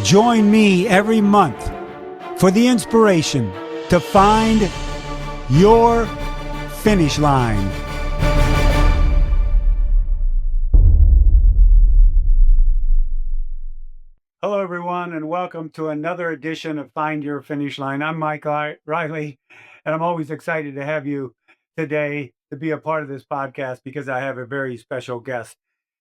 Join me every month for the inspiration to find your finish line. Hello, everyone, and welcome to another edition of Find Your Finish Line. I'm Mike Riley, and I'm always excited to have you today to be a part of this podcast because I have a very special guest.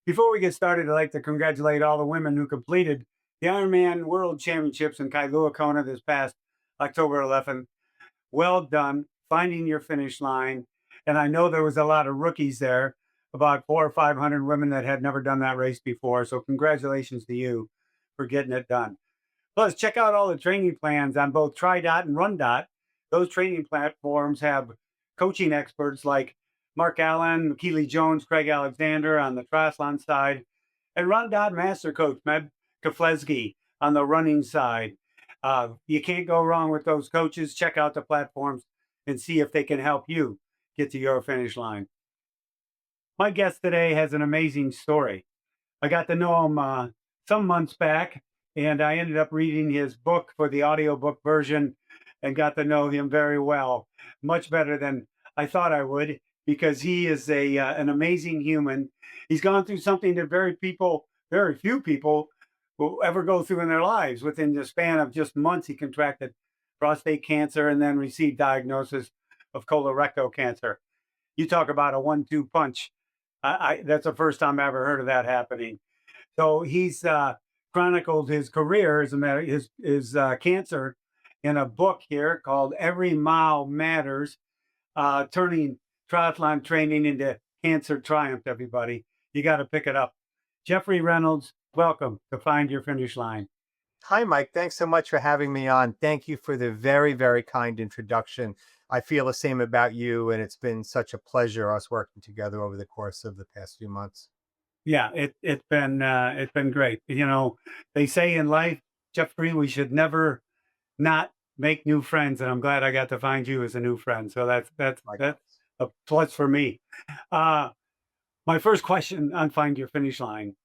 Before we get started, I'd like to congratulate all the women who completed the Ironman World Championships in Kailua Kona this past October 11th. Well done, finding your finish line. And I know there was a lot of rookies there, about 400 or 500 women that had never done that race before. So congratulations to you for getting it done. Plus, check out all the training plans on both Tri.dot and Run.dot. Those training platforms have coaching experts like Mark Allen, Keely Jones, Craig Alexander on the triathlon side, and Run.dot master coach Meb Keflezgi on the running side. You can't go wrong with those coaches. Check out the platforms and see if they can help you get to your finish line. My guest today has an amazing story. I got to know him some months back, and I ended up reading his book for the audiobook version and got to know him very well, much better than I thought I would, because he is an amazing human. He's gone through something that very few people will ever go through in their lives. Within the span of just months, he contracted prostate cancer and then received diagnosis of colorectal cancer. You talk about a 1-2 punch. That's the first time I ever heard of that happening. So he's chronicled his career, his cancer, in a book here called Every Mile Matters, turning triathlon training into cancer triumph, everybody. You got to pick it up. Jeffrey Reynolds, welcome to Find Your Finish Line. Hi, Mike. Thanks so much for having me on. Thank you for the very, very kind introduction. I feel the same about you, and it's been such a pleasure us working together over the course of the past few months. Yeah, it's been great. You know, they say in life, Jeffrey, we should never not make new friends, and I'm glad I got to find you as a new friend. So that's a plus for me. My first question on Find Your Finish Line: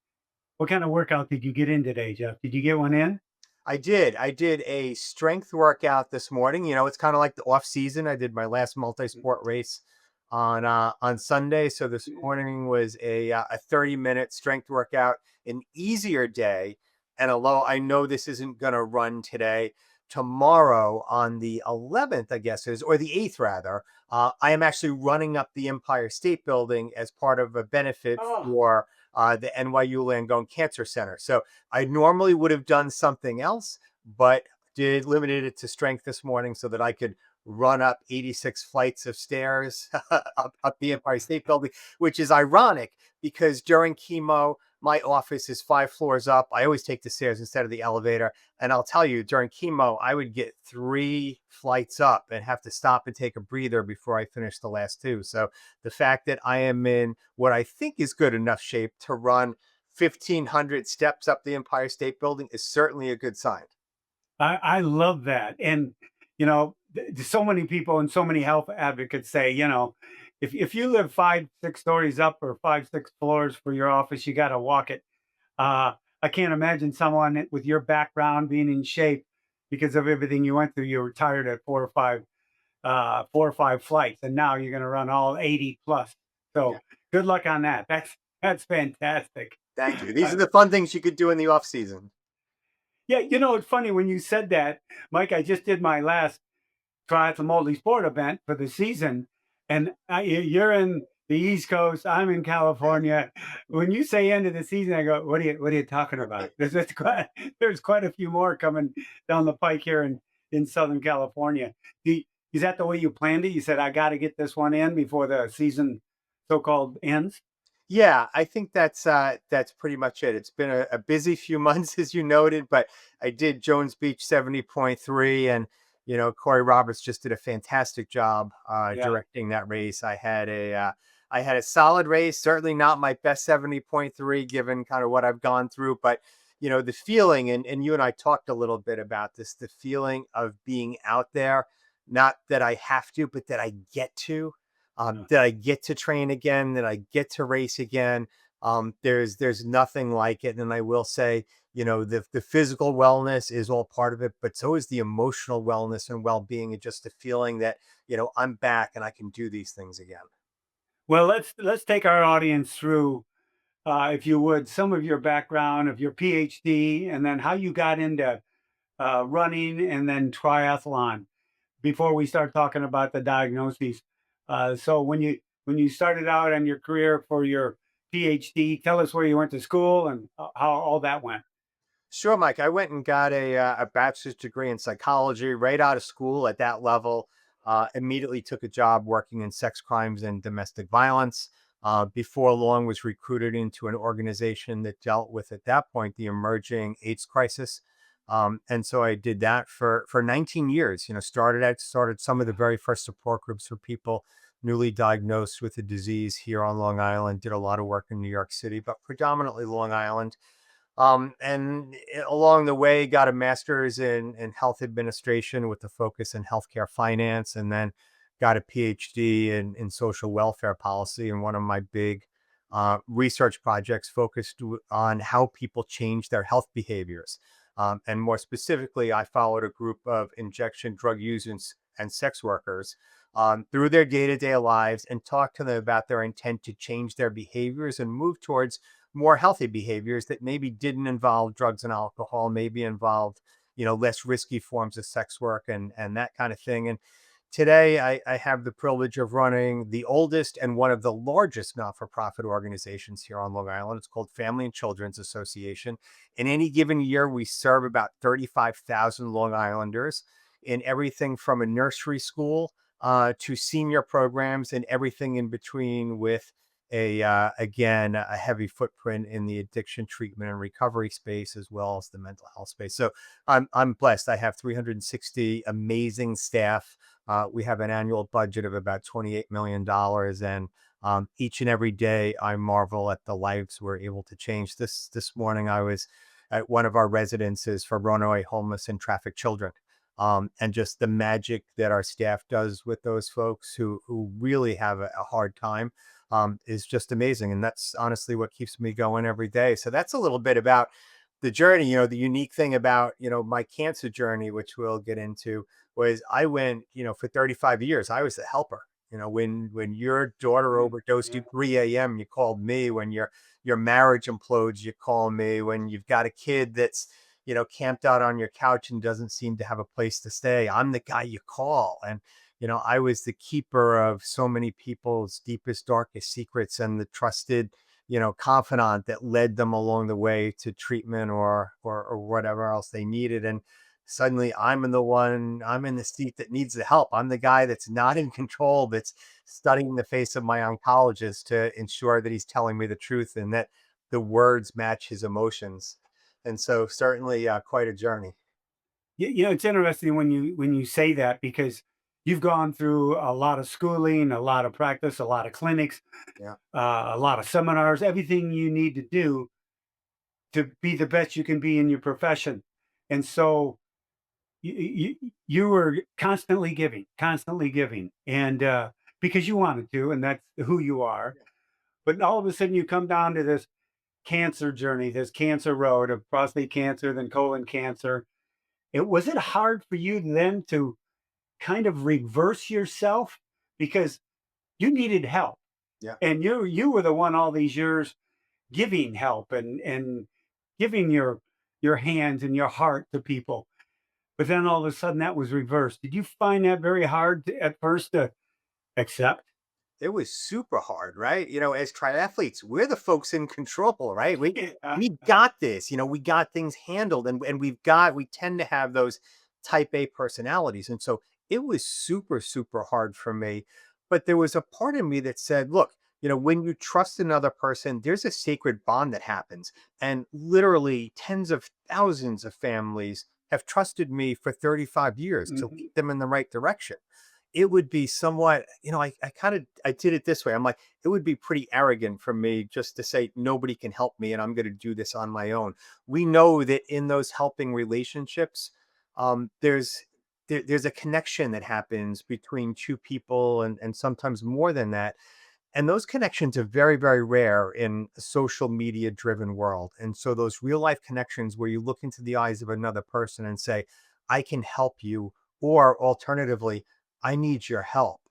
what kind of workout did you get in today, Jeff? Did you get one in? I did. I did a strength workout this morning. You know, it's kind of like the off season. I did my last multi-sport race on Sunday. So this morning was a 30-minute strength workout, an easier day. And although I know this isn't going to run today, tomorrow on the 11th, I guess is, or the 8th rather, I am actually running up the Empire State Building as part of a benefit for the NYU Langone Cancer Center. So I normally would have done something else, but limited it to strength this morning so that I could run up 86 flights of stairs up the Empire State Building, which is ironic because during chemo, my office is 5 floors up. I always take the stairs instead of the elevator. And I'll tell you, during chemo, I would get 3 flights up and have to stop and take a breather before I finish the last 2. So the fact that I am in what I think is good enough shape to run 1,500 steps up the Empire State Building is certainly a good sign. I love that. And, you know, so many people and so many health advocates say, you know, if you live 5-6 stories up or 5-6 floors for your office, you got to walk it. I can't imagine someone with your background being in shape because of everything you went through. You were tired at 4 or 5 flights, and now you're going to run all 80 plus. So Good luck on that. That's fantastic. Thank you. These are the fun things you could do in the off season. Yeah, you know, it's funny when you said that, Mike. I just did my last triathlon multi-sport event for the season, and you're in the East Coast. I'm in California. When you say end of the season, I go, "What are you talking about?" There's quite a few more coming down the pike here in Southern California. Is that the way you planned it? You said, "I got to get this one in before the season, so-called, ends." Yeah, I think that's pretty much it. It's been a busy few months, as you noted, but I did Jones Beach 70.3, and you know, Corey Roberts just did a fantastic job directing that race. I had a solid race, certainly not my best 70.3 given kind of what I've gone through, but you know, the feeling, and you and I talked a little bit about this, the feeling of being out there, not that I have to, but that I get to. That I get to train again, that I get to race again. There's nothing like it. And I will say, the physical wellness is all part of it, but so is the emotional wellness and well-being, and just the feeling that, I'm back and I can do these things again. Well, let's take our audience through, if you would, some of your background of your PhD, and then how you got into running, and then triathlon. Before we start talking about the diagnoses, so when you started out on your career for your PhD, tell us where you went to school and how all that went. Sure, Mike. I went and got a bachelor's degree in psychology right out of school at that level. Immediately took a job working in sex crimes and domestic violence. Before long, was recruited into an organization that dealt with, at that point, the emerging AIDS crisis. And so I did that for 19 years. Started some of the very first support groups for people newly diagnosed with the disease here on Long Island. Did a lot of work in New York City, but predominantly Long Island. And along the way, got a master's in health administration with a focus in healthcare finance, and then got a PhD in social welfare policy. And one of my big research projects focused on how people change their health behaviors. And more specifically, I followed a group of injection drug users and sex workers through their day to day lives, and talked to them about their intent to change their behaviors and move towards more healthy behaviors that maybe didn't involve drugs and alcohol, maybe involved, less risky forms of sex work and that kind of thing. And today I have the privilege of running the oldest and one of the largest not-for-profit organizations here on Long Island. It's called Family and Children's Association. In any given year, we serve about 35,000 Long Islanders in everything from a nursery school to senior programs and everything in between, with again, a heavy footprint in the addiction treatment and recovery space, as well as the mental health space. So I'm blessed. I have 360 amazing staff. We have an annual budget of about $28 million, and each and every day I marvel at the lives we're able to change. This morning I was at one of our residences for runaway homeless and trafficked children. And just the magic that our staff does with those folks who really have a hard time is just amazing. And that's honestly what keeps me going every day. So that's a little bit about the journey. The unique thing about, my cancer journey, which we'll get into, was I went, for 35 years, I was the helper. When your daughter Mm, overdosed yeah. at 3 a.m., you called me. When your marriage implodes, you call me. When you've got a kid that's, camped out on your couch and doesn't seem to have a place to stay, I'm the guy you call. And I was the keeper of so many people's deepest, darkest secrets, and the trusted, confidant that led them along the way to treatment or whatever else they needed. And suddenly I'm in the seat that needs the help. I'm the guy that's not in control, that's studying the face of my oncologist to ensure that he's telling me the truth and that the words match his emotions. And so certainly quite a journey. It's interesting when you say that, because you've gone through a lot of schooling, a lot of practice, a lot of clinics, Yeah. a lot of seminars, everything you need to do to be the best you can be in your profession. And so you were constantly giving, and because you wanted to, and that's who you are. But all of a sudden, you come down to this cancer journey, this cancer road of prostate cancer, then colon cancer. Was it hard for you then to kind of reverse yourself, because you needed help, Yeah. and you were the one all these years giving help and giving your hands and your heart to people, but then all of a sudden that was reversed. Did you find that very hard at first to accept? It was super hard, right? As triathletes, we're the folks in control, right? We Yeah. we got this. We got things handled, and we tend to have those type A personalities. And so it was super, super hard for me. But there was a part of me that said, look, when you trust another person, there's a sacred bond that happens. And literally tens of thousands of families have trusted me for 35 years to Mhm. lead them in the right direction. It would be somewhat, I did it this way. I'm like, it would be pretty arrogant for me just to say nobody can help me and I'm going to do this on my own. We know that in those helping relationships, um, there's there's a connection that happens between two people, and sometimes more than that. And those connections are very, very rare in a social media driven world. And so those real life connections where you look into the eyes of another person and say, I can help you, or alternatively, I need your help.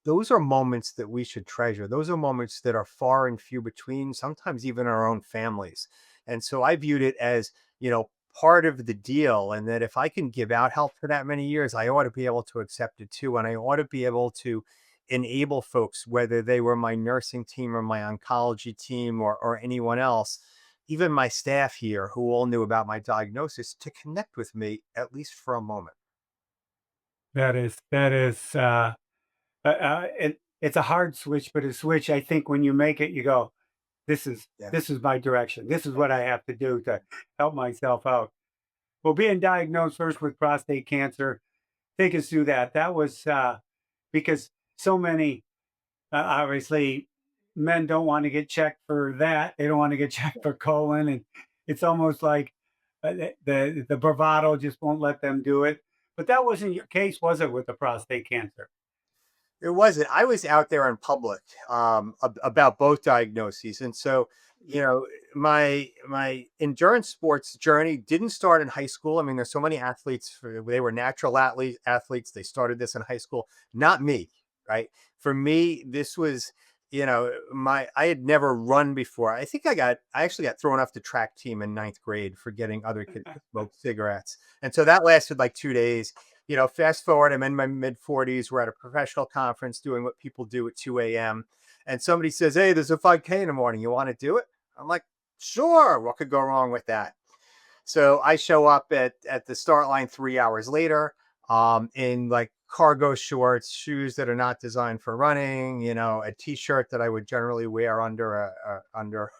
Those are moments that we should treasure. Those are moments that are far and few between, sometimes even our own families. And so I viewed it as, part of the deal. And that if I can give out help for that many years, I ought to be able to accept it too. And I ought to be able to enable folks, whether they were my nursing team or my oncology team or anyone else, even my staff here who all knew about my diagnosis, to connect with me at least for a moment. That is it's a hard switch, but a switch I think when you make it, you go, Yeah. this is my direction. This is what I have to do to help myself out. Well, being diagnosed first with prostate cancer, take us through that. That was because so many obviously men don't want to get checked for that. They don't want to get checked for colon, and it's almost like the bravado just won't let them do it. But that wasn't your case, was it, with the prostate cancer? It wasn't. I was out there in public about both diagnoses, and so my endurance sports journey didn't start in high school. I mean, there's so many athletes. They were natural athletes. They started this in high school. Not me, right? For me, this was my I had never run before. I actually got thrown off the track team in ninth grade for getting other kids to smoke cigarettes, and so that lasted like 2 days. Fast forward, I'm in my mid 40s. We're at a professional conference doing what people do at 2 a.m. And somebody says, hey, there's a 5K in the morning. You want to do it? I'm like, sure. What could go wrong with that? So I show up at the start line 3 hours later, in like cargo shorts, shoes that are not designed for running, a t-shirt that I would generally wear under under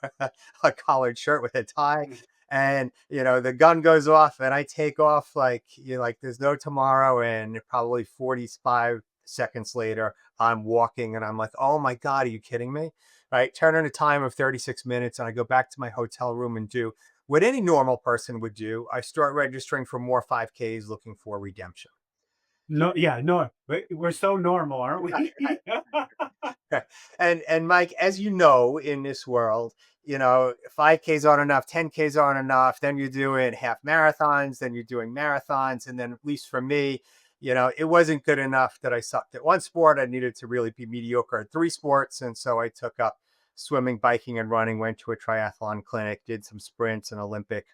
a collared shirt with a tie. And the gun goes off and I take off like like there's no tomorrow. And probably 45 seconds later, I'm walking and I'm like, oh my God, are you kidding me? Right. Turn in a time of 36 minutes and I go back to my hotel room and do what any normal person would do. I start registering for more 5Ks looking for redemption. No, yeah, no, we're so normal, aren't we? And Mike, as you know, in this world, 5Ks aren't enough, 10Ks aren't enough. Then you're doing half marathons, then you're doing marathons. And then, at least for me, it wasn't good enough that I sucked at one sport. I needed to really be mediocre at three sports. And so I took up swimming, biking, and running, went to a triathlon clinic, did some sprints and Olympic,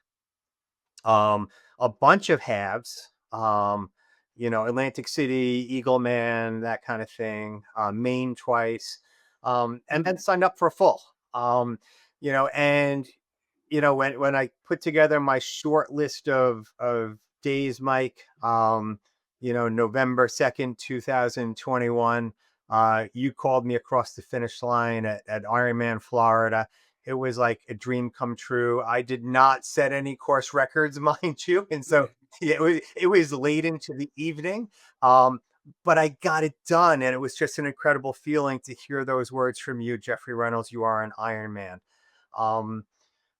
um, a bunch of halves, Atlantic City, Eagle Man, that kind of thing, Maine twice, and then signed up for a full. And when I put together my short list of days, Mike, November 2nd, 2021, you called me across the finish line at Ironman, Florida. It was like a dream come true. I did not set any course records, mind you, and so yeah, it was late into the evening. Um, but I got it done, and it was just an incredible feeling to hear those words from you, Jeffrey Reynolds. You are an Iron Man. Um,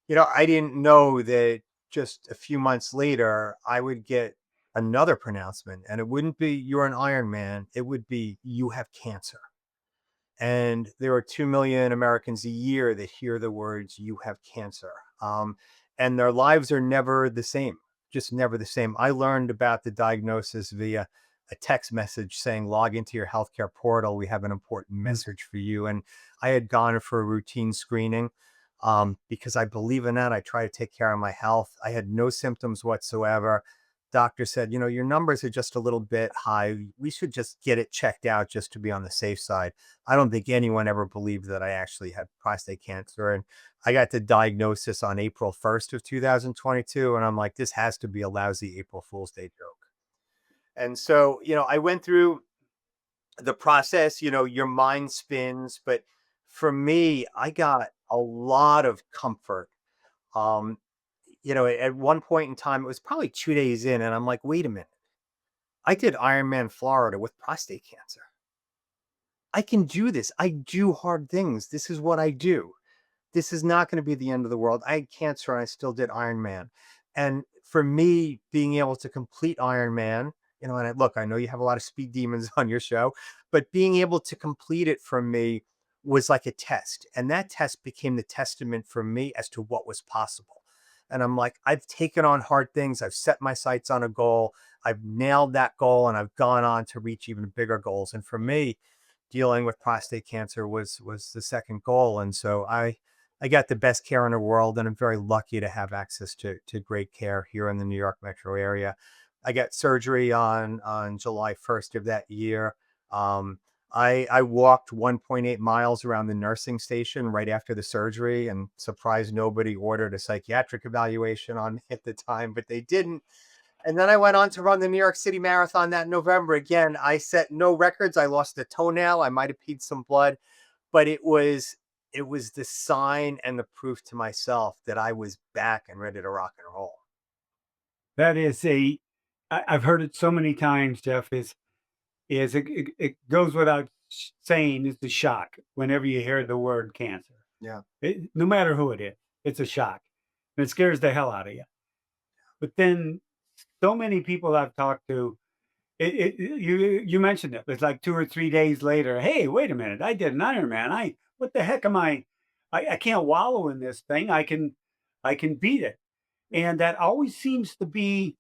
I didn't know that just a few months later, I would get another pronouncement, and it wouldn't be you're an Iron Man. It would be you have cancer. And there are 2 million Americans a year that hear the words, you have cancer. And their lives are never the same, just never the same. I learned about the diagnosis via a text message saying, log into your healthcare portal. We have an important message for you. And I had gone for a routine screening, because I believe in that. I try to take care of my health. I had no symptoms whatsoever. Doctor said, your numbers are just a little bit high. We should just get it checked out just to be on the safe side. I don't think anyone ever believed that I actually had prostate cancer. And I got the diagnosis on April 1st of 2022. And I'm like, this has to be a lousy April Fool's Day joke. And so, I went through the process. Your mind spins. But for me, I got a lot of comfort. Um, at one point in time, it was probably 2 days in, and I'm like, wait a minute. I did Ironman Florida with prostate cancer. I can do this. I do hard things. This is what I do. This is not going to be the end of the world. I had cancer and I still did Ironman. And for me, being able to complete Ironman, look, I know you have a lot of speed demons on your show, but being able to complete it for me was like a test. And that test became the testament for me as to what was possible. And I'm like, I've taken on hard things. I've set my sights on a goal. I've nailed that goal and I've gone on to reach even bigger goals. And for me, dealing with prostate cancer was the second goal. And so I got the best care in the world, and I'm very lucky to have access to great care here in the New York metro area. I got surgery on July 1st of that year. Um, I walked 1.8 miles around the nursing station right after the surgery, and surprised nobody ordered a psychiatric evaluation on me at the time, but they didn't. And then I went on to run the New York City Marathon that November. Again, I set no records. I lost a toenail. I might have peed some blood, but it was the sign and the proof to myself that I was back and ready to rock and roll. That is a I've heard it so many times, Jeff, is it goes without saying it's a shock whenever you hear the word cancer. Yeah. No matter who it is, it's a shock. And it scares the hell out of you. But then so many people I've talked to, you mentioned it. It's like 2 or 3 days later. Hey, wait a minute! I did an Ironman. What the heck am I? I can't wallow in this thing. I can beat it. And that always seems to be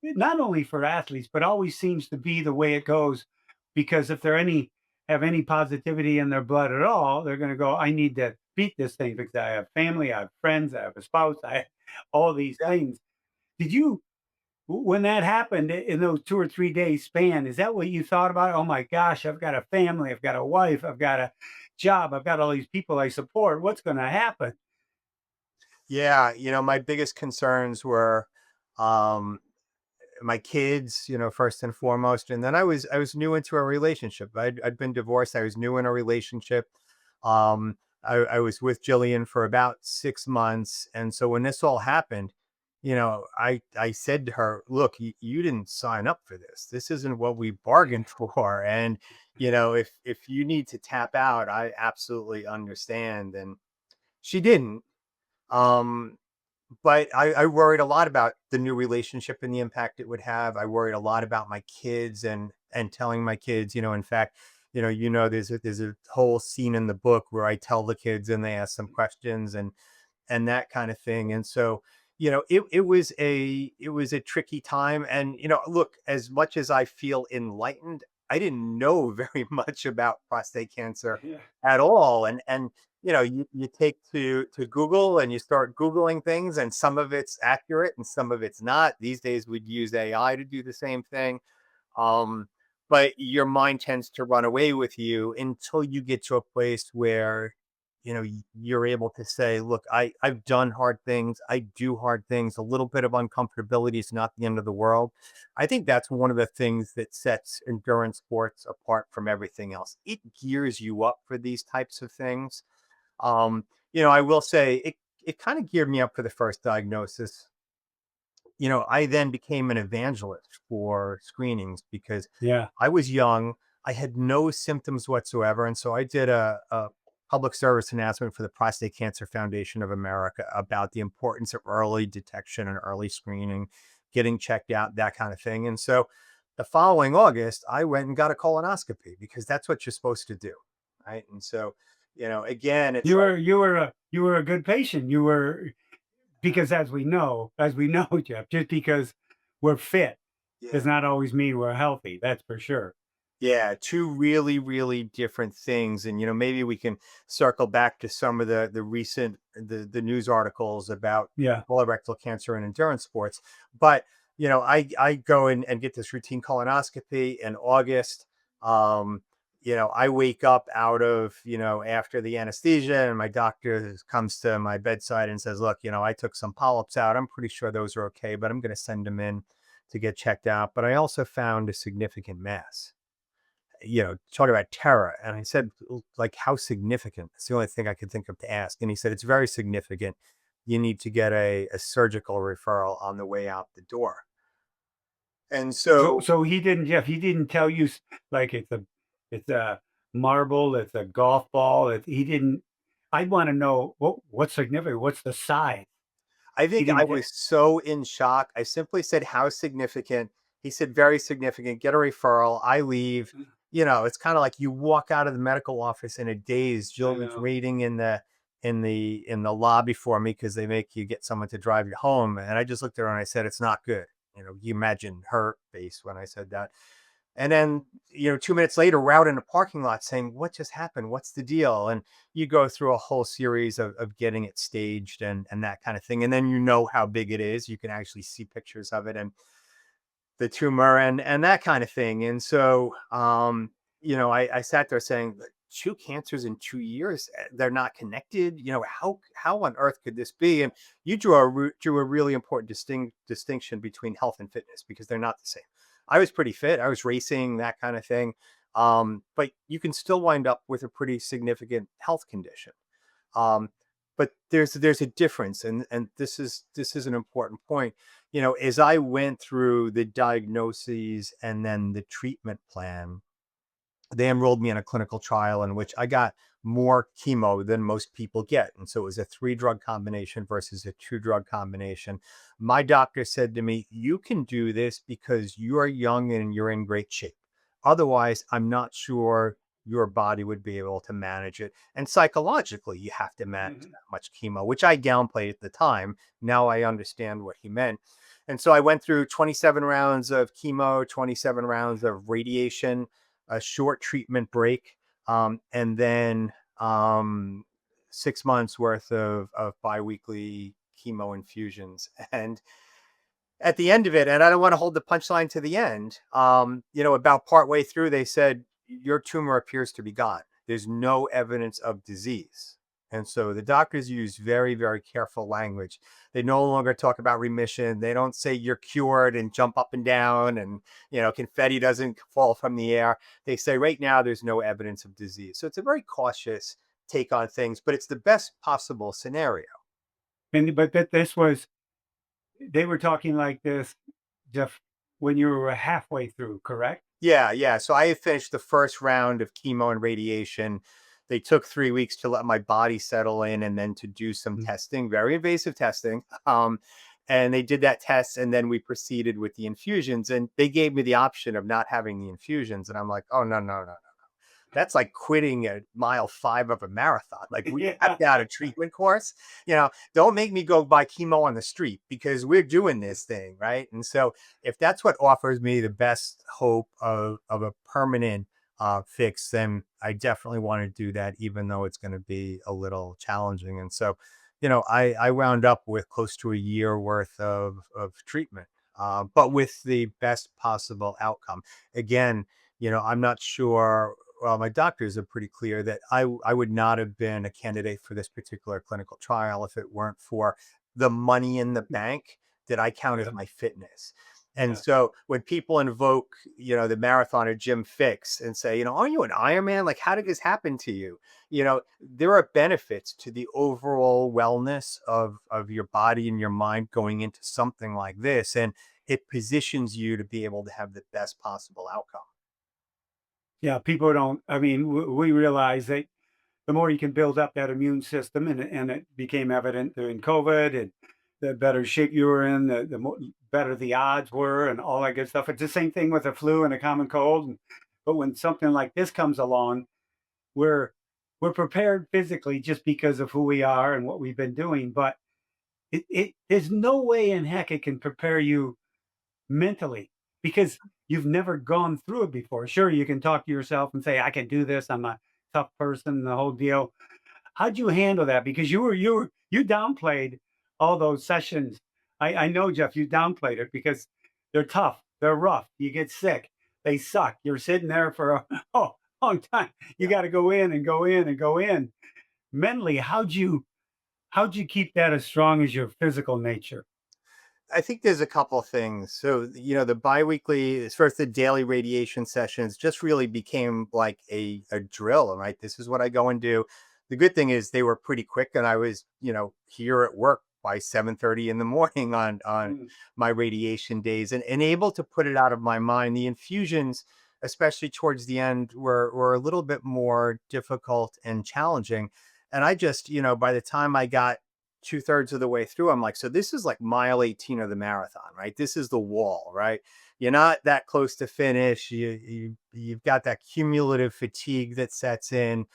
not only for athletes, but always seems to be the way it goes. Because if they're any have any positivity in their blood at all, they're going to go, I need to beat this thing because I have family, I have friends, I have a spouse, I have all these Yeah. things. Did you, when that happened in those 2 or 3 days span, is that what you thought about? Oh my gosh, I've got a family, I've got a wife, I've got a job, I've got all these people I support. What's going to happen? Yeah. My biggest concerns were um my kids, first and foremost. And then I was new into a relationship. I'd been divorced. I was new in a relationship. I was with Jillian for about 6 months. And so when this all happened, I said to her, look, you didn't sign up for this. This isn't what we bargained for. And, if you need to tap out, I absolutely understand. And she didn't. Um, but I worried a lot about the new relationship and the impact it would have. I worried a lot about my kids and telling my kids, in fact, there's a whole scene in the book where I tell the kids and they ask some questions and that kind of thing. And so, it was a tricky time. And look, as much as I feel enlightened, I didn't know very much about prostate cancer Yeah. at all. And you take to Google and you start Googling things, and some of it's accurate and some of it's not. These days we'd use AI to do the same thing. Um, but your mind tends to run away with you until you get to a place where you're able to say, look, I've done hard things. I do hard things. A little bit of uncomfortability is not the end of the world. I think that's one of the things that sets endurance sports apart from everything else. It gears you up for these types of things. I will say it kind of geared me up for the first diagnosis. I then became an evangelist for screenings because Yeah. I was young. I had no symptoms whatsoever. And so I did a public service announcement for the Prostate Cancer Foundation of America about the importance of early detection and early screening, getting checked out, that kind of thing. And so the following August, I went and got a colonoscopy because that's what you're supposed to do. Right. And so, again, it's like, You were a good patient. You were because as we know, Jeff, just because we're fit yeah. does not always mean we're healthy. That's for sure. Yeah, two really, really different things. And maybe we can circle back to some of the recent the news articles about Yeah. colorectal cancer and endurance sports. But I go in and get this routine colonoscopy in August. Um, I wake up out of, after the anesthesia, and my doctor comes to my bedside and says, look, I took some polyps out. I'm pretty sure those are okay, but I'm going to send them in to get checked out. But I also found a significant mass. Talk about terror. And I said, like, how significant? It's the only thing I could think of to ask. And he said, it's very significant. You need to get a surgical referral on the way out the door. And So so, so he didn't, Jeff, he didn't tell you like it's a marble, it's a golf ball. He didn't. I want to know what's significant. What's the size? I He think I didn't. was so in shock. I simply said, how significant? He said, very significant. Get a referral. I leave. it's kind of like you walk out of the medical office in a daze. I Jill was know. waiting in the lobby for me because they make you get someone to drive you home. And I just looked at her and I said, "It's not good." You imagine her face when I said that. And then, 2 minutes later, we're out in the parking lot saying, "What just happened? What's the deal?" And you go through a whole series of getting it staged and that kind of thing. And then how big it is. You can actually see pictures of it and the tumor and that kind of thing. And so, I sat there saying, "Like, two cancers in 2 years, they're not connected. How on earth could this be?" And you drew a really important distinction between health and fitness because they're not the same. I was pretty fit. I was racing, that kind of thing. But you can still wind up with a pretty significant health condition. Um, but there's a difference, and this is an important point. As I went through the diagnoses and then the treatment plan, they enrolled me in a clinical trial in which I got more chemo than most people get. And so it was a 3 drug combination versus a 2 drug combination. My doctor said to me, "You can do this because you are young and you're in great shape. Otherwise, I'm not sure your body would be able to manage it. And psychologically, you have to manage Mhm. that much chemo," which I downplayed at the time. Now I understand what he meant. And so I went through 27 rounds of chemo, 27 rounds of radiation, a short treatment break, and then 6 months worth of biweekly chemo infusions. And at the end of it, and I don't want to hold the punchline to the end, about partway through, they said, "Your tumor appears to be gone. There's no evidence of disease." And so the doctors use very, very careful language. They no longer talk about remission. They don't say you're cured and jump up and down and, confetti doesn't fall from the air. They say right now there's no evidence of disease. So it's a very cautious take on things, but it's the best possible scenario. And but that this was they were talking like this, Jeff, when you were halfway through, correct? Yeah, yeah. So I had finished the first round of chemo and radiation. They took 3 weeks to let my body settle in and then to do some Mm. testing, very invasive testing. And they did that test, and then we proceeded with the infusions. And they gave me the option of not having the infusions, and I'm like, "Oh, no, no, no, that's like quitting at mile 5 of a marathon. Like, we have Yeah. to out a treatment course. Don't make me go buy chemo on the street because we're doing this thing, right?" And so, if that's what offers me the best hope of a permanent fix, then I definitely want to do that, even though it's going to be a little challenging. And so, I wound up with close to a year worth of treatment, but with the best possible outcome. Again, I'm not sure. Well, my doctors are pretty clear that I would not have been a candidate for this particular clinical trial if it weren't for the money in the bank that I count as Yeah. my fitness. And Yeah. so when people invoke, the marathoner Jim Fix and say, "Are you an Ironman? Like, how did this happen to you?" There are benefits to the overall wellness of your body and your mind going into something like this. And it positions you to be able to have the best possible outcome. Yeah, people don't I mean, we realize that the more you can build up that immune system, and it became evident during COVID, and the better shape you were in, the more, better the odds were, and all that good stuff. It's the same thing with the flu and a common cold. But when something like this comes along, we're we're prepared physically just because of who we are and what we've been doing. But it there's no way in heck it can prepare you mentally because you've never gone through it before. Sure, you can talk to yourself and say, "I can do this. I'm a tough person," the whole deal. How'd you handle that? Because you downplayed all those sessions. I know, Jeff, you downplayed it because they're tough, they're rough, you get sick, they suck. You're sitting there for a oh, long time. You Yeah. got to go in and go in and go in. Mentally, how'd you keep that as strong as your physical nature? I think there's a couple of things. So, the biweekly, as far as the daily radiation sessions, just really became like a drill. Right. This is what I go and do. The good thing is they were pretty quick, and I was, here at work by 7:30 in the morning on Mm. my radiation days and able to put it out of my mind. The infusions, especially towards the end, were a little bit more difficult and challenging. And I just, by the time I got 2/3 of the way through, I'm like, so this is like mile 18 of the marathon, right? This is the wall, right? You're not that close to finish. You've got that cumulative fatigue that sets in.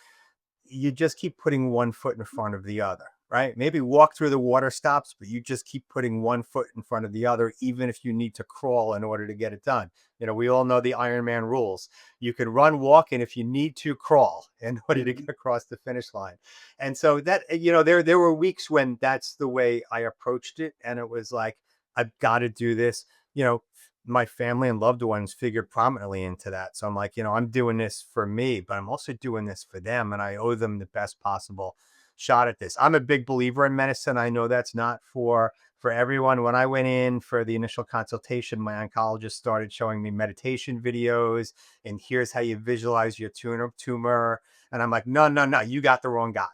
You just keep putting one foot in front of the other, right? Maybe walk through the water stops, but you just keep putting one foot in front of the other, even if you need to crawl in order to get it done. We all know the Ironman rules. You can run, walk, and if you need to, crawl in order to get Mhm. across the finish line. And so that, there were weeks when that's the way I approached it. And it was like, I've got to do this. You know, my family and loved ones figured prominently into that. So I'm like, I'm doing this for me, but I'm also doing this for them. And I owe them the best possible shot at this. I'm a big believer in medicine. I know that's not for everyone. When I went in for the initial consultation, my oncologist started showing me meditation videos and here's how you visualize your tumor. And I'm like, no, no, no, you got the wrong guy.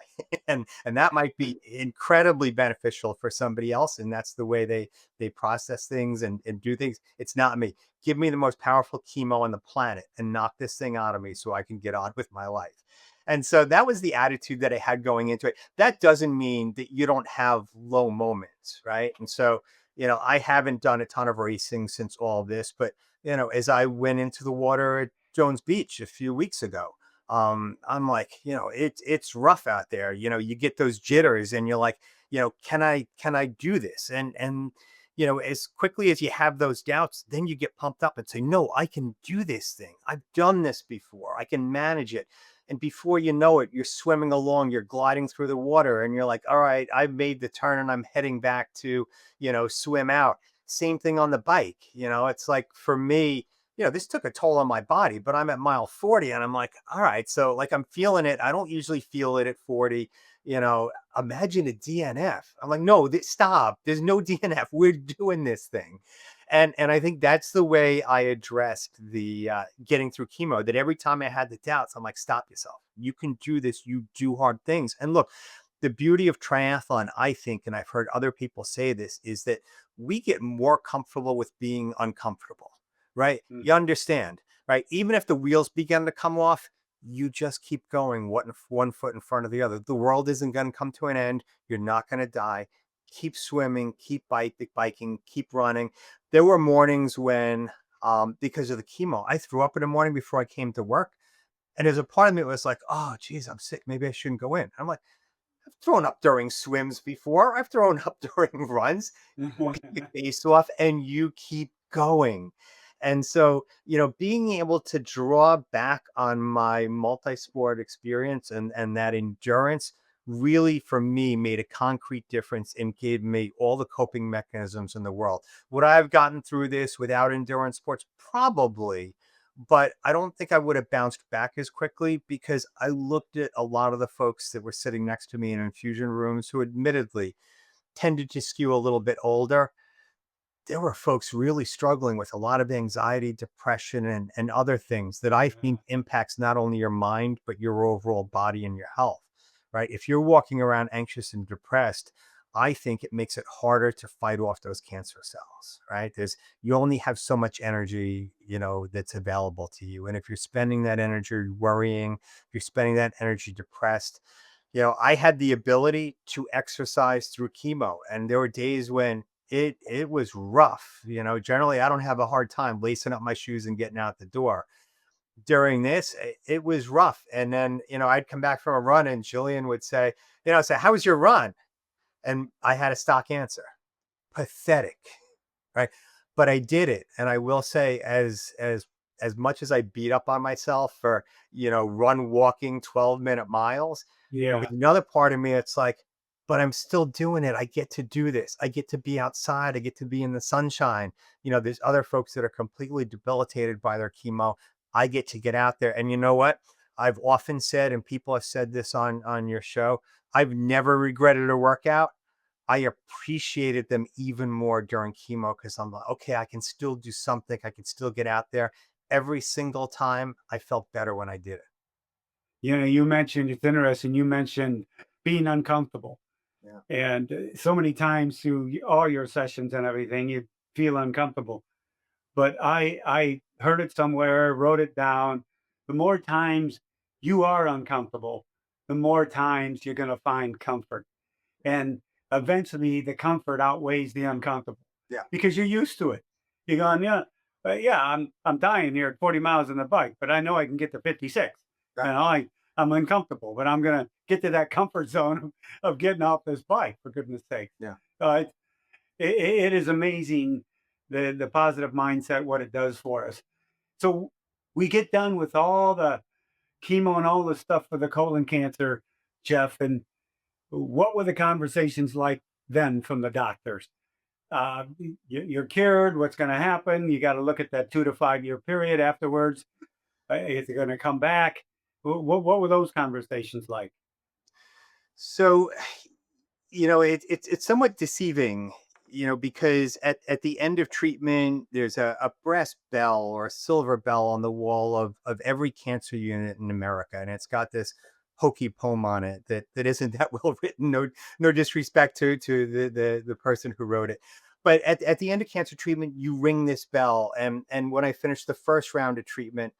and that might be incredibly beneficial for somebody else. And that's the way they process things and do things. It's not me. Give me the most powerful chemo on the planet and knock this thing out of me so I can get on with my life. And so that was the attitude that I had going into it. That doesn't mean that you don't have low moments, right? And so, I haven't done a ton of racing since all this, but as I went into the water at Jones Beach a few weeks ago, I'm like, it's rough out there. You get those jitters and you're like, can I do this? And as quickly as you have those doubts, then you get pumped up and say, no, I can do this thing. I've done this before. I can manage it. And before you know it, you're swimming along, you're gliding through the water, and you're like, all right, I've made the turn and I'm heading back to, swim out. Same thing on the bike. It's like for me, this took a toll on my body, but I'm at mile 40 and I'm like, all right, so like I'm feeling it. I don't usually feel it at 40. Imagine a DNF. I'm like, no, stop. There's no DNF. We're doing this thing. And I think that's the way I addressed the getting through chemo. That every time I had the doubts, I'm like, stop yourself. You can do this. You do hard things. And look, the beauty of triathlon, I think, and I've heard other people say this, is that we get more comfortable with being uncomfortable, right? You Mhm. understand, right? Even if the wheels begin to come off, you just keep going one foot in front of the other. The world isn't going to come to an end. You're not going to die. Keep swimming, keep biking, keep running. There were mornings when, because of the chemo, I threw up in the morning before I came to work. And there's a part of me that was like, oh, geez, I'm sick. Maybe I shouldn't go in. I'm like, I've thrown up during swims before. I've thrown up during runs. Work your face off and you keep going. And so, being able to draw back on my multi-sport experience and that endurance really for me made a concrete difference and gave me all the coping mechanisms in the world. Would I have gotten through this without endurance sports? Probably, but I don't think I would have bounced back as quickly because I looked at a lot of the folks that were sitting next to me in infusion rooms who admittedly tended to skew a little bit older. There were folks really struggling with a lot of anxiety, depression, and other things that I think impacts not only your mind, but your overall body and your health, right? If you're walking around anxious and depressed, I think it makes it harder to fight off those cancer cells, right? You only have so much energy, that's available to you. And if you're spending that energy worrying, if you're spending that energy depressed, I had the ability to exercise through chemo. And there were days when it was rough. Generally I don't have a hard time lacing up my shoes and getting out the door. During this, it was rough. And then, I'd come back from a run and Jillian would say, how was your run? And I had a stock answer. Pathetic, right? But I did it. And I will say, as much as I beat up on myself for, walking 12-minute miles, Yeah. there's another part of me, it's like, but I'm still doing it. I get to do this. I get to be outside. I get to be in the sunshine. There's other folks that are completely debilitated by their chemo. I get to get out there. And you know what? I've often said, and people have said this on your show, I've never regretted a workout. I appreciated them even more during chemo because I'm like, okay, I can still do something. I can still get out there. Every single time I felt better when I did it. You mentioned it's interesting. You mentioned being uncomfortable. Yeah. And so many times through all your sessions and everything, you feel uncomfortable. But I heard it somewhere, wrote it down. The more times you are uncomfortable, the more times you're going to find comfort. And eventually the comfort outweighs the uncomfortable Yeah. because you're used to it. You're going, yeah, yeah, I'm dying here at 40 miles on the bike, but I know I can get to 56. Right. And I'm uncomfortable, but I'm gonna get to that comfort zone of getting off this bike, for goodness sake. Yeah. Uh, it is amazing the positive mindset, what it does for us. So we get done with all the chemo and all the stuff for the colon cancer, Jeff, and what were the conversations like then from the doctors? Uh, you're cured. What's going to happen? You got to look at that 2 to 5 year period afterwards. Is it going to come back? What were those conversations like? So, it's somewhat deceiving, because at the end of treatment, there's a brass bell or a silver bell on the wall of every cancer unit in America. And it's got this hokey poem on it that isn't that well written. No disrespect to the person who wrote it. But at the end of cancer treatment, you ring this bell. And when I finished the first round of treatment,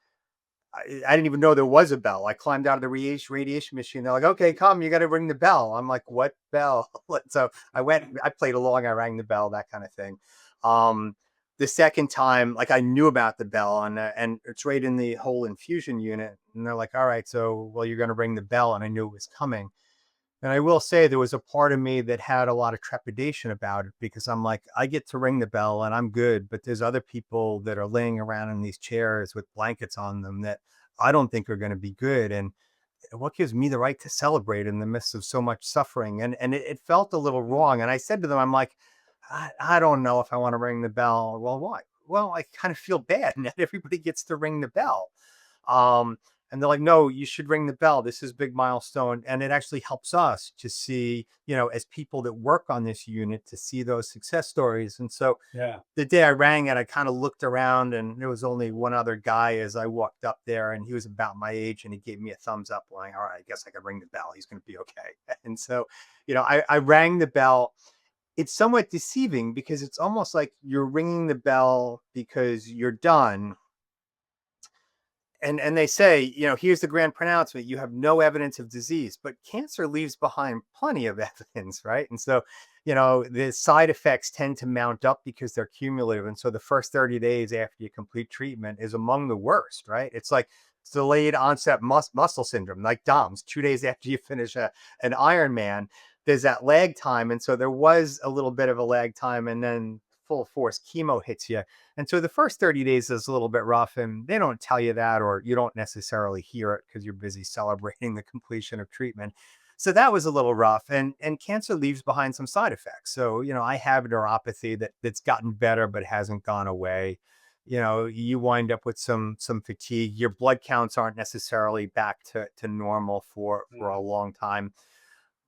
I didn't even know there was a bell. I climbed out of the radiation machine. They're like, okay, come, you got to ring the bell. I'm like, what bell? So I went, I played along, I rang the bell, that kind of thing. Um, the second time, like I knew about the bell and it's right in the whole infusion unit. And they're like, all right, so, well, you're going to ring the bell. And I knew it was coming. And I will say there was a part of me that had a lot of trepidation about it because I'm like, I get to ring the bell and I'm good, but there's other people that are laying around in these chairs with blankets on them that I don't think are going to be good. And what gives me the right to celebrate in the midst of so much suffering? And it felt a little wrong. And I said to them, I'm like, I don't know if I want to ring the bell. Well, why? Well, I kind of feel bad. Not everybody gets to ring the bell. Um, and they're like, no, you should ring the bell. This is a big milestone. And it actually helps us to see, as people that work on this unit, to see those success stories. And so Yeah. the day I rang it, I kind of looked around and there was only one other guy as I walked up there, and he was about my age and he gave me a thumbs up, like, all right, I guess I could ring the bell. He's going to be okay. And so, I rang the bell. It's somewhat deceiving because it's almost like you're ringing the bell because you're done, and they say, here's the grand pronouncement: you have no evidence of disease, but cancer leaves behind plenty of evidence, right? And so, the side effects tend to mount up because they're cumulative. And so the first 30 days after you complete treatment is among the worst, right? It's like delayed onset muscle syndrome, like DOMS. 2 days after you finish an Ironman, there's that lag time. And so there was a little bit of a lag time, and then full force chemo hits you. And so the first 30 days is a little bit rough, and they don't tell you that, or you don't necessarily hear it because you're busy celebrating the completion of treatment. So that was a little rough, and cancer leaves behind some side effects. So, I have neuropathy that's gotten better but hasn't gone away. You wind up with some fatigue. Your blood counts aren't necessarily back to normal for a long time.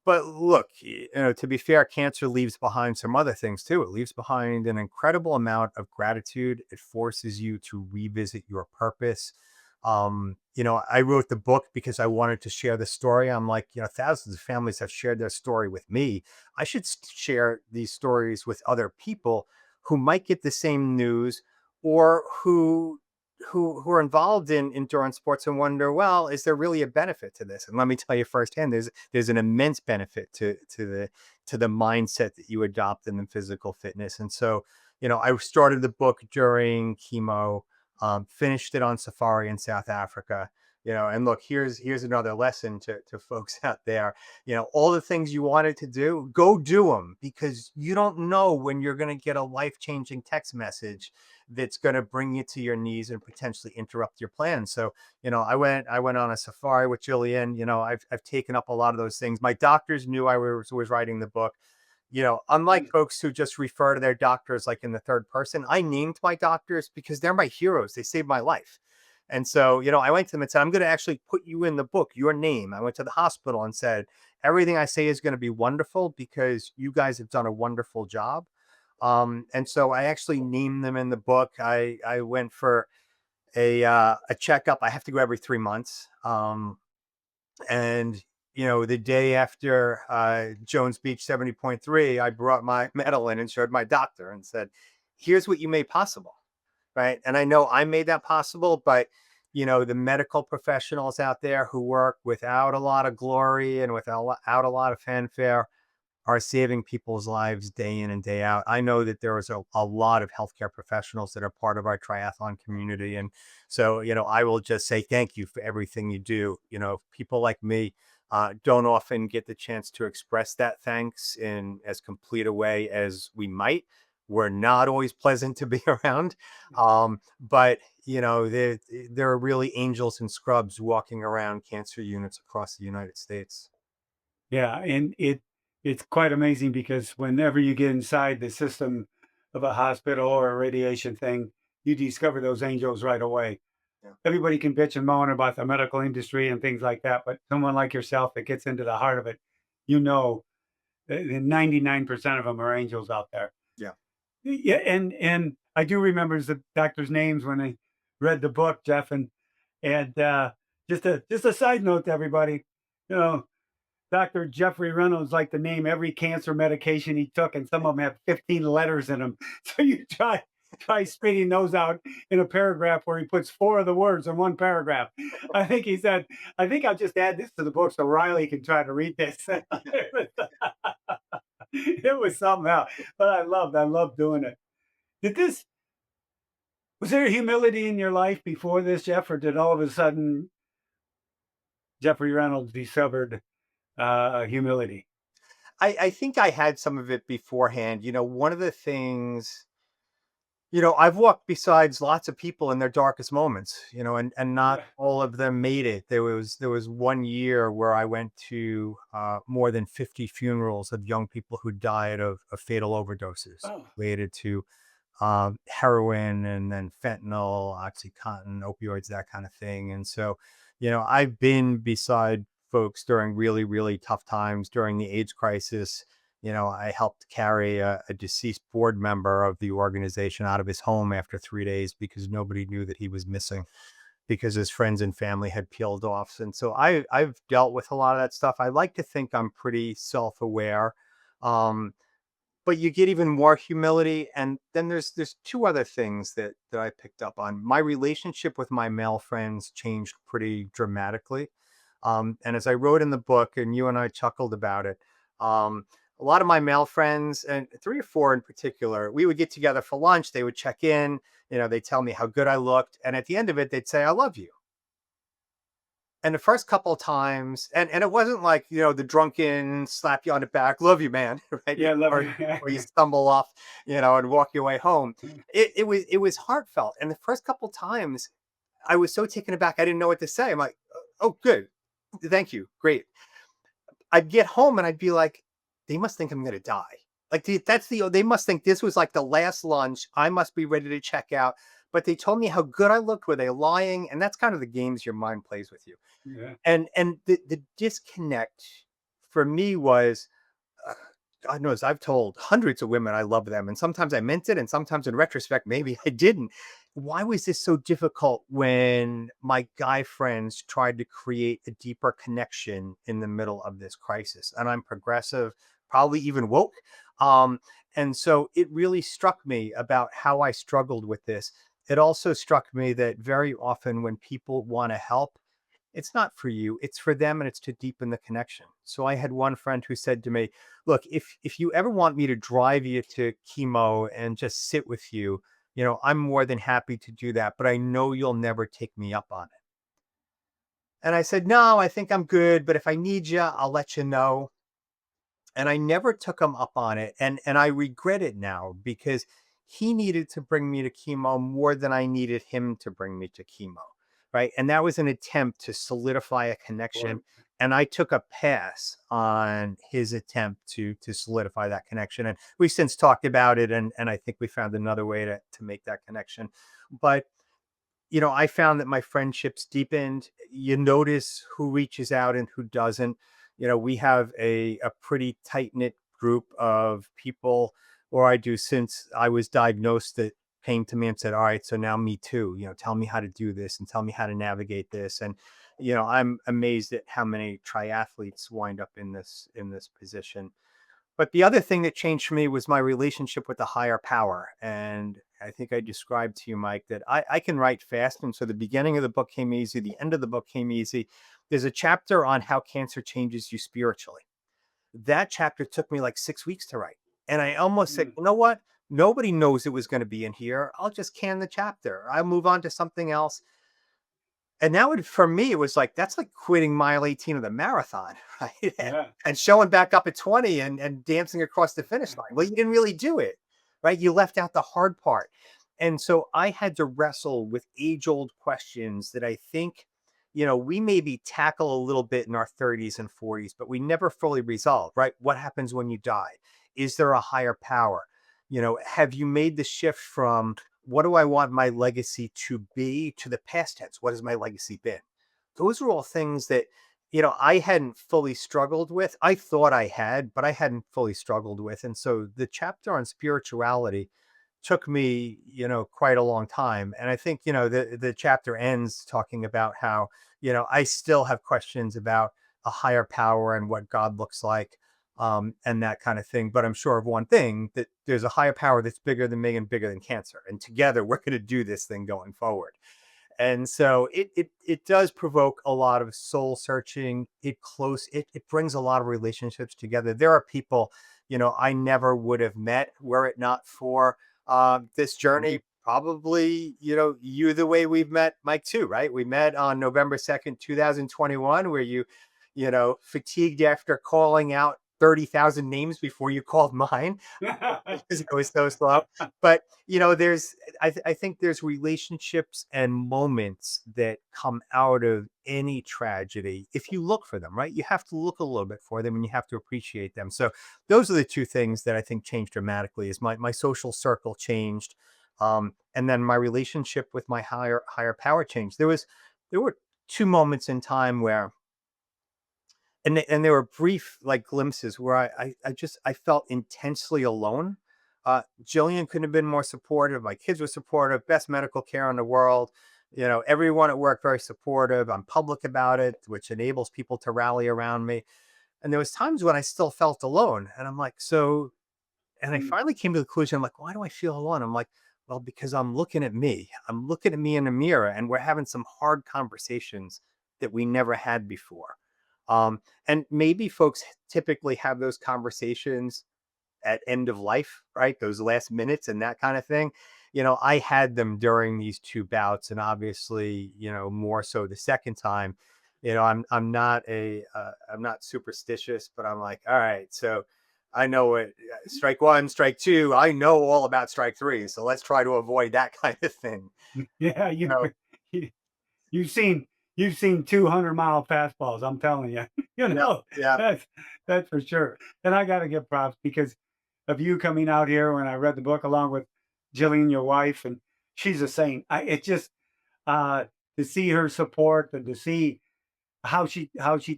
But look, to be fair, cancer leaves behind some other things too. It leaves behind an incredible amount of gratitude. It forces you to revisit your purpose. I wrote the book because I wanted to share the story. I'm like, thousands of families have shared their story with me. I should share these stories with other people who might get the same news, or who are involved in endurance sports and wonder, well, is there really a benefit to this? And let me tell you firsthand, there's an immense benefit to the mindset that you adopt in the physical fitness. And so, I started the book during chemo, finished it on safari in South Africa. And look, here's another lesson to folks out there. All the things you wanted to do, go do them, because you don't know when you're going to get a life-changing text message that's going to bring you to your knees and potentially interrupt your plans. So, I went on a safari with Jillian. I've taken up a lot of those things. My doctors knew I was writing the book. Unlike folks who just refer to their doctors like in the third person, I named my doctors because they're my heroes. They saved my life. And so, I went to them and said, I'm going to actually put you in the book, your name. I went to the hospital and said, everything I say is going to be wonderful because you guys have done a wonderful job. And so I actually named them in the book. I went for a checkup. I have to go every 3 months. And the day after Jones Beach 70.3, I brought my medal in and showed my doctor and said, here's what you made possible. Right. And I know I made that possible, but the medical professionals out there who work without a lot of glory and without a lot of fanfare, are saving people's lives day in and day out. I know that there is a lot of healthcare professionals that are part of our triathlon community. And so, I will just say thank you for everything you do. People like me don't often get the chance to express that thanks in as complete a way as we might. We're not always pleasant to be around. But there are really angels and scrubs walking around cancer units across the United States. Yeah, and it's quite amazing because whenever you get inside the system of a hospital or a radiation thing, you discover those angels right away. Yeah. Everybody can bitch and moan about the medical industry and things like that, but someone like yourself that gets into the heart of it, you know, the 99% of them are angels out there. Yeah. Yeah, and I do remember the doctors' names when I read the book, Jeff, and just a side note to everybody, you know, Dr. Jeffrey Reynolds liked to name every cancer medication he took, and some of them have 15 letters in them. So you try spitting those out in a paragraph where he puts four of the words in one paragraph. I think he said, I think I'll just add this to the book so Riley can try to read this. It was something else. But I loved doing it. Did this was there humility in your life before this, Jeff, or did all of a sudden Jeffrey Reynolds discovered humility? I think I had some of it beforehand. One of the things, I've walked besides lots of people in their darkest moments, and not Yeah. all of them made it. There was one year where I went to more than 50 funerals of young people who died of fatal overdoses Oh, related to heroin and then fentanyl, oxycontin, opioids, that kind of thing. And so, I've been beside folks during really, really tough times during the AIDS crisis. I helped carry a deceased board member of the organization out of his home after 3 days because nobody knew that he was missing because his friends and family had peeled off. And so I've dealt with a lot of that stuff. I like to think I'm pretty self aware. Um, but you get even more humility, and then there's two other things that I picked up on. My relationship with my male friends changed pretty dramatically, and as I wrote in the book, and you and I chuckled about it, a lot of my male friends, and three or four in particular, we would get together for lunch. They would check in, they'd tell me how good I looked, and at the end of it they'd say I love you. And the first couple of times, and it wasn't like, the drunken slap you on the back, love you, man, right? yeah, love Or you. or you stumble off, and walk your way home. It was heartfelt. And the first couple of times I was so taken aback, I didn't know what to say. I'm like, oh, good. Thank you. Great. I'd get home and I'd be like, they must think I'm gonna die. Like they must think this was like the last lunch. I must be ready to check out. But they told me how good I looked. Were they lying? And that's kind of the games your mind plays with you. Yeah, And the disconnect for me was, uh, God knows I've told hundreds of women I love them, and sometimes I meant it, and sometimes in retrospect maybe I didn't. Why was this so difficult when my guy friends tried to create a deeper connection in the middle of this crisis? And I'm progressive, probably even woke. Um, and so it really struck me about how I struggled with this. It also struck me that very often when people want to help, it's not for you, it's for them, and it's to deepen the connection. So I had one friend who said to me, look, if you ever want me to drive you to chemo and just sit with you, I'm more than happy to do that, but I know you'll never take me up on it. And I said, no, I think I'm good, but if I need you, I'll let you know. And I never took him up on it, and I regret it now because he needed to bring me to chemo more than I needed him to bring me to chemo, right? And that was an attempt to solidify a connection, or and I took a pass on his attempt to solidify that connection. And we've since talked about it, and I think we found another way to make that connection. But I found that my friendships deepened. You notice who reaches out and who doesn't. We have a pretty tight knit group of people, or I do, since I was diagnosed, that came to me and said, all right, so now me too, tell me how to do this and tell me how to navigate this. And, I'm amazed at how many triathletes wind up in this position. But the other thing that changed for me was my relationship with the higher power. And I think I described to you, Mike, that I can write fast. And so the beginning of the book came easy. The end of the book came easy. There's a chapter on how cancer changes you spiritually. That chapter took me like 6 weeks to write. And I almost said, Mm. you know what? Nobody knows it was going to be in here. I'll just can the chapter. I'll move on to something else. And now for me, it was like, that's like quitting mile 18 of the marathon, right? Yeah. And showing back up at 20 and dancing across the finish line. Well, you didn't really do it, right? You left out the hard part. And so I had to wrestle with age old questions that I think, we maybe tackle a little bit in our 30s and 40s, but we never fully resolve, right? What happens when you die? Is there a higher power? Have you made the shift from what do I want my legacy to be to the past tense? What has my legacy been? Those are all things that, I hadn't fully struggled with. I thought I had, but I hadn't fully struggled with. And so the chapter on spirituality took me, quite a long time. And I think, the chapter ends talking about how, I still have questions about a higher power and what God looks like, and that kind of thing. But I'm sure of one thing, that there's a higher power that's bigger than me and bigger than cancer. And together we're going to do this thing going forward. And so it does provoke a lot of soul searching. It brings a lot of relationships together. There are people, I never would have met were it not for this Mhm. journey. Probably, you the way we've met, Mike, too, right? We met on November 2nd, 2021, where fatigued after calling out 30,000 names before you called mine because it was so slow. But I think there's relationships and moments that come out of any tragedy if you look for them, right? You have to look a little bit for them and you have to appreciate them. So those are the two things that I think changed dramatically. Is my social circle changed, and then my relationship with my higher power changed. There were two moments in time where and there were brief like glimpses where I felt intensely alone. Jillian couldn't have been more supportive. My kids were supportive. Best medical care in the world. Everyone at work very supportive. I'm public about it, which enables people to rally around me. And there was times when I still felt alone, and I'm like, so. And I Mm. finally came to the conclusion. I'm like, why do I feel alone? I'm like, well, because I'm looking at me. I'm looking at me in the mirror, and we're having some hard conversations that we never had before. And maybe folks typically have those conversations at end of life, right? Those last minutes and that kind of thing. I had them during these two bouts, and obviously, more so the second time. I'm not superstitious, but I'm like, all right, so I know what strike one, strike two. I know all about strike three, so let's try to avoid that kind of thing. Yeah, you So you you've seen you've seen 200-mile fastballs, I'm telling you. You yeah, know, yeah, that's for sure. And I gotta give props because of you coming out here when I read the book along with Jillian, your wife, and she's a saint. It just uh to see her support and to see how she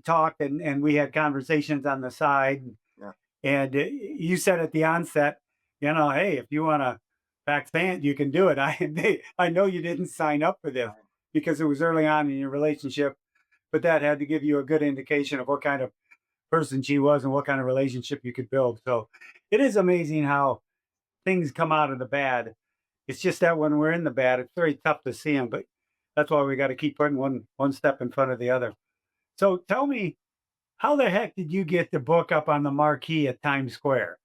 talked and we had conversations on the side. yeah. And you said at the onset, hey, if you want to back fan, you can do it. I know you didn't sign up for this Right. because it was early on in your relationship, but that had to give you a good indication of what kind of person she was and what kind of relationship you could build. So it is amazing how things come out of the bad. It's just that when we're in the bad, it's very tough to see them, but that's why we got to keep putting one step in front of the other. So tell me, how the heck did you get the book up on the marquee at Times Square?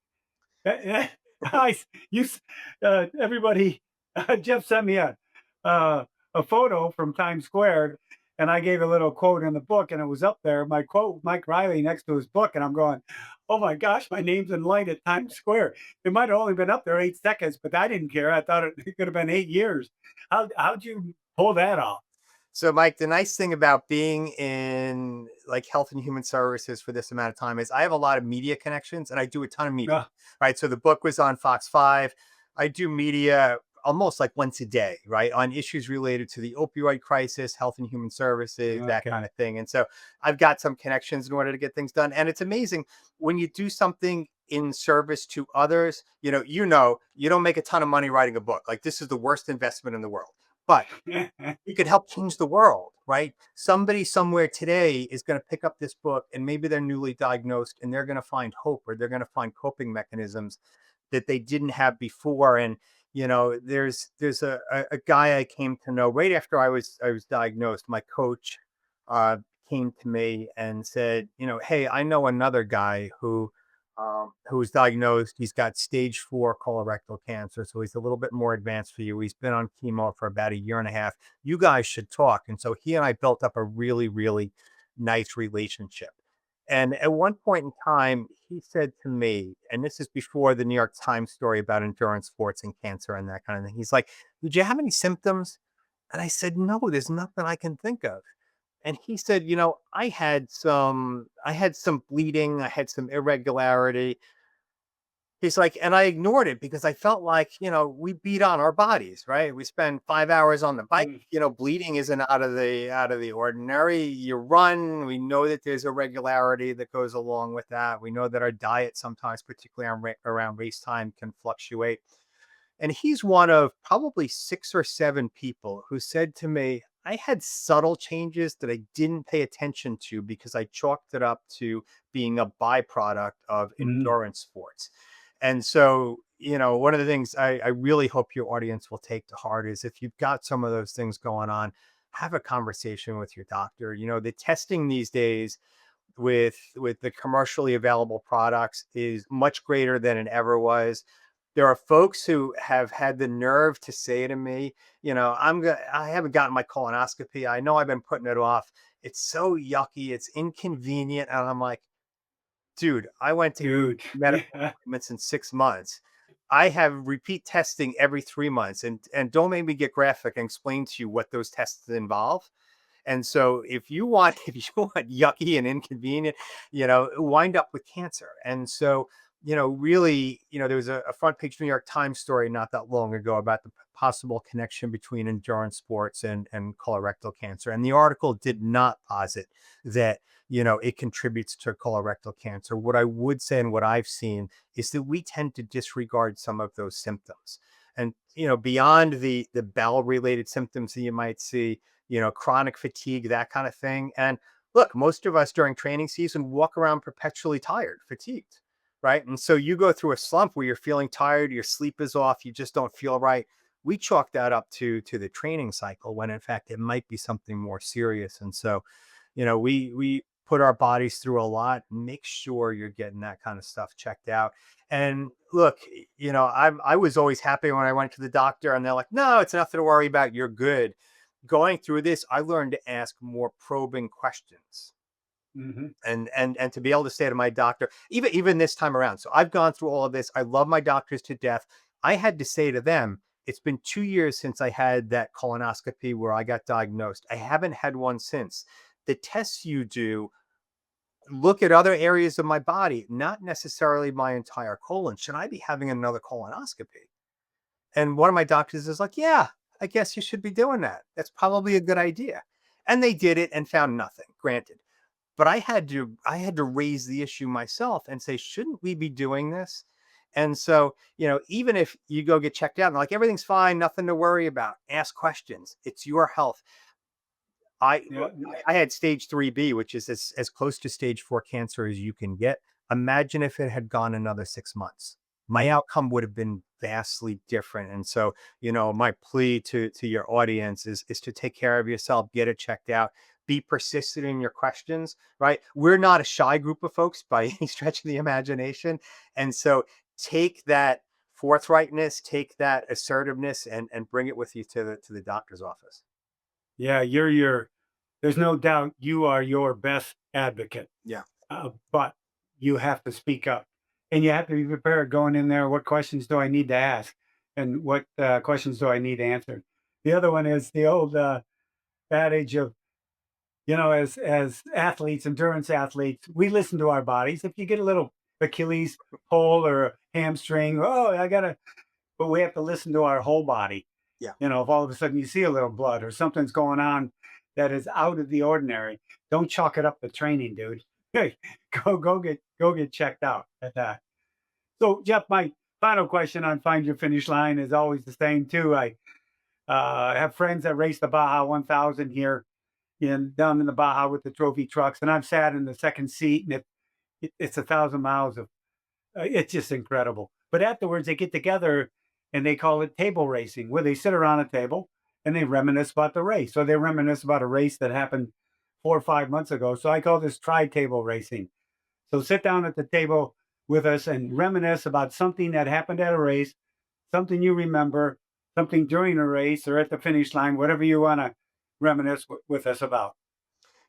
I, you, everybody, Jeff sent me uh, a photo from Times Square, and I gave a little quote in the book, and it was up there. My quote, Mike Riley, next to his book, and I'm going, "Oh my gosh, my name's in light at Times Square." It might have only been up there 8 seconds, but I didn't care. I thought it could have been 8 years. How'd you pull that off? So, Mike, the nice thing about being in like health and human services for this amount of time is I have a lot of media connections and I do a ton of media, Uh, right? So the book was on Fox 5. I do media almost like once a day, right? On issues related to the opioid crisis, health and human services, that kind okay. of thing. And so I've got some connections in order to get things done. And it's amazing when you do something in service to others, you don't make a ton of money writing a book. Like this is the worst investment in the world. But you could help change the world, right? Somebody somewhere today is going to pick up this book and maybe they're newly diagnosed and they're going to find hope or they're going to find coping mechanisms that they didn't have before. And there's a guy I came to know right after I was diagnosed. My coach came to me and said, hey, I know another guy who was diagnosed. He's got stage 4 colorectal cancer, so he's a little bit more advanced for you. He's been on chemo for about a year and a half. You guys should talk. And so he and I built up a really, really nice relationship. And at one point in time, he said to me, and this is before the New York Times story about endurance sports and cancer and that kind of thing. He's like, "Did you have any symptoms?" And I said, "No, there's nothing I can think of." And he said, I had some bleeding, I had some irregularity. He's like, and I ignored it because I felt like, we beat on our bodies, right? We spend 5 hours on the bike. Mm. Bleeding isn't out of the ordinary. You run. We know that there's irregularity that goes along with that. We know that our diet sometimes, particularly around race time, can fluctuate. And he's one of probably 6 or 7 people who said to me, I had subtle changes that I didn't pay attention to because I chalked it up to being a byproduct of Mm. endurance sports. And so, one of the things I really hope your audience will take to heart is if you've got some of those things going on, have a conversation with your doctor. The testing these days with the commercially available products is much greater than it ever was. There are folks who have had the nerve to say to me, I haven't gotten my colonoscopy. I know I've been putting it off. It's so yucky. It's inconvenient. And I'm like, dude, I went to Dude. medical Yeah. appointments in 6 months. I have repeat testing every 3 months. And don't make me get graphic and explain to you what those tests involve. And so if you want if you want yucky and inconvenient, wind up with cancer. And so, really, there was a front page New York Times story not that long ago about the possible connection between endurance sports and colorectal cancer. And the article did not posit that, it contributes to colorectal cancer. What I would say and what I've seen is that we tend to disregard some of those symptoms. And, beyond the bowel related symptoms that you might see, chronic fatigue, that kind of thing. And look, most of us during training season walk around perpetually tired, fatigued, right? And so you go through a slump where you're feeling tired, your sleep is off, you just don't feel right. We chalk that up to the training cycle when in fact it might be something more serious. And so, we put our bodies through a lot. Make sure you're getting that kind of stuff checked out. And look, I was always happy when I went to the doctor and they're like, no, it's nothing to worry about. You're good. Going through this, I learned to ask more probing questions Mhm. and to be able to say to my doctor, even this time around. So I've gone through all of this. I love my doctors to death. I had to say to them, it's been 2 years since I had that colonoscopy where I got diagnosed. I haven't had one since. The tests you do look at other areas of my body, not necessarily my entire colon. Should I be having another colonoscopy? And one of my doctors is like, yeah, I guess you should be doing that. That's probably a good idea. And they did it and found nothing, granted. But I had to raise the issue myself and say, shouldn't we be doing this? And so, even if you go get checked out and like everything's fine, nothing to worry about, ask questions. It's your health. Yeah. I had stage 3B, which is as close to stage 4 cancer as you can get. Imagine if it had gone another 6 months. My outcome would have been vastly different. And so, my plea to your audience is to take care of yourself, get it checked out, be persistent in your questions, right? We're not a shy group of folks by any stretch of the imagination. And so take that forthrightness, take that assertiveness and bring it with you to the doctor's office. Yeah, there's no doubt you are your best advocate, Yeah. but you have to speak up and you have to be prepared going in there. What questions do I need to ask? And what questions do I need answered? The other one is the old adage of, as athletes, endurance athletes, we listen to our bodies. If you get a little Achilles pull or a hamstring, oh, but we have to listen to our whole body. Yeah. If all of a sudden you see a little blood or something's going on that is out of the ordinary, don't chalk it up to training, dude. Hey, go get checked out at that. So, Jeff, my final question on Find Your Finish Line is always the same too. I have friends that race the Baja 1000 here down in the Baja with the trophy trucks, and I've sat in the second seat, and it's 1,000 miles of it's just incredible. But afterwards, they get together and they call it table racing, where they sit around a table and they reminisce about the race. So they reminisce about a race that happened 4 or 5 months ago. So I call this tri-table racing. So sit down at the table with us and reminisce about something that happened at a race, something you remember, something during a race or at the finish line, whatever you want to reminisce with us about.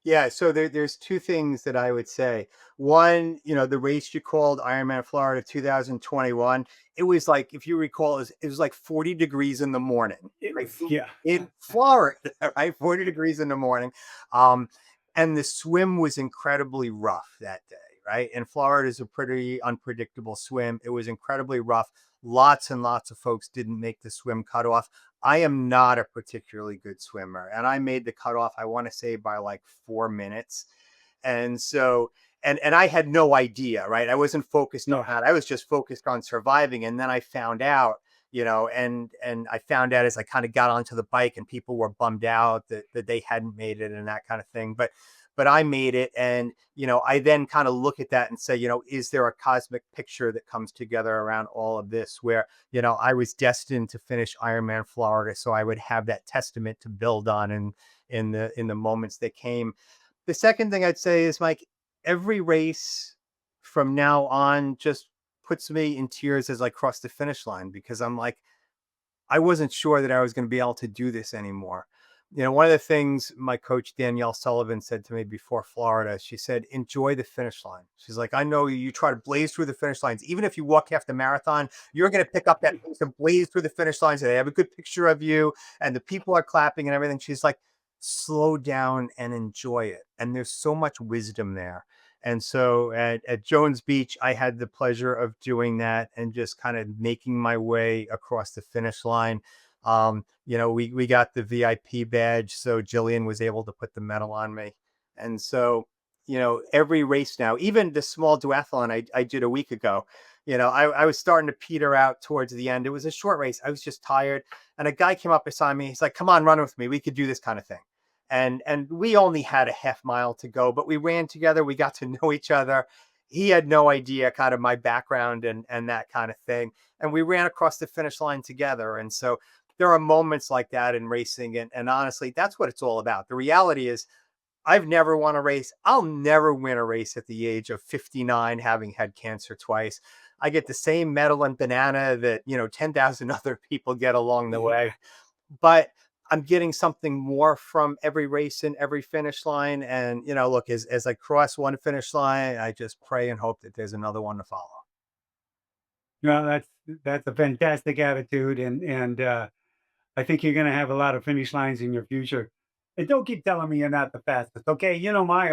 Yeah, so there's two things that I would say. One, the race you called Ironman Florida 2021, it was like, if you recall, it was like 40 degrees in the morning, It right? was, yeah. In Florida, right? 40 degrees in the morning. Um, and the swim was incredibly rough that day, right? And Florida is a pretty unpredictable swim. It was incredibly rough. Lots and lots of folks didn't make the swim cutoff. I am not a particularly good swimmer, and I made the cutoff, I want to say, by like 4 minutes. And so, and I had no idea, right? I wasn't focused on Yeah. that. I was just focused on surviving. And then I found out, and I found out as I kind of got onto the bike, and people were bummed out that they hadn't made it and that kind of thing. But I made it. And, I then kind of look at that and say, is there a cosmic picture that comes together around all of this where, I was destined to finish Ironman Florida, so I would have that testament to build on in the moments that came. The second thing I'd say is, Mike, every race from now on just puts me in tears as I cross the finish line, because I'm like, I wasn't sure that I was going to be able to do this anymore. One of the things my coach Danielle Sullivan said to me before Florida, she said, enjoy the finish line. She's like, I know you try to blaze through the finish lines. Even if you walk half the marathon, you're going to pick up that pace and blaze through the finish lines. And they have a good picture of you and the people are clapping and everything. She's like, slow down and enjoy it. And there's so much wisdom there. And so at Jones Beach, I had the pleasure of doing that and just kind of making my way across the finish line. We got the VIP badge, so Jillian was able to put the medal on me. And so, every race now, even the small duathlon I did a week ago, I was starting to peter out towards the end. It was a short race. I was just tired. And a guy came up beside me. He's like, come on, run with me. We could do this kind of thing. And we only had a half mile to go, but we ran together. We got to know each other. He had no idea kind of my background and that kind of thing. And we ran across the finish line together. And so there are moments like that in racing. And honestly, that's what it's all about. The reality is, I've never won a race. I'll never win a race at the age of 59, having had cancer twice. I get the same medal and banana that, 10,000 other people get along the Yeah. way. But I'm getting something more from every race and every finish line. And, look, as I cross one finish line, I just pray and hope that there's another one to follow. Well, that's a fantastic attitude, and I think you're going to have a lot of finish lines in your future. And don't keep telling me you're not the fastest. Okay, my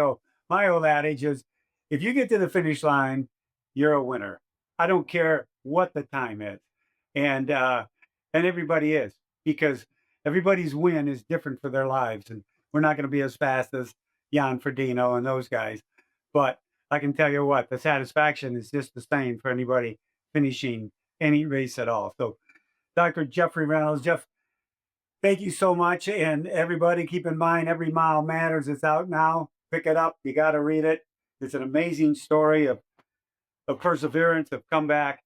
old adage is, if you get to the finish line, you're a winner. I don't care what the time is, and and everybody is, because everybody's win is different for their lives, and we're not going to be as fast as Jan Frodeno and those guys, but I can tell you what, the satisfaction is just the same for anybody finishing any race at all. So, Dr. Jeffrey Reynolds, Jeff, thank you so much. And everybody, keep in mind, Every Mile Matters. It's out now. Pick it up. You got to read it. It's an amazing story of perseverance, of comeback,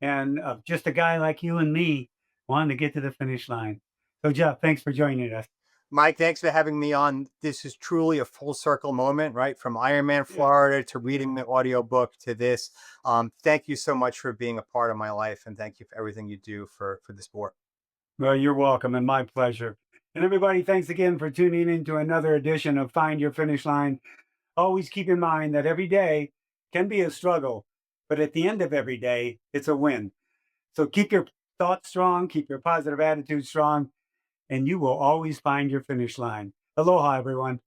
and of just a guy like you and me wanting to get to the finish line. So, Jeff, thanks for joining us. Mike, thanks for having me on. This is truly a full circle moment, right? From Ironman Yeah. Florida to reading the audiobook to this. Thank you so much for being a part of my life. And thank you for everything you do for the sport. Well, you're welcome, and my pleasure. And everybody, thanks again for tuning in to another edition of Find Your Finish Line. Always keep in mind that every day can be a struggle, but at the end of every day, it's a win. So keep your thoughts strong, keep your positive attitude strong, and you will always find your finish line. Aloha, everyone.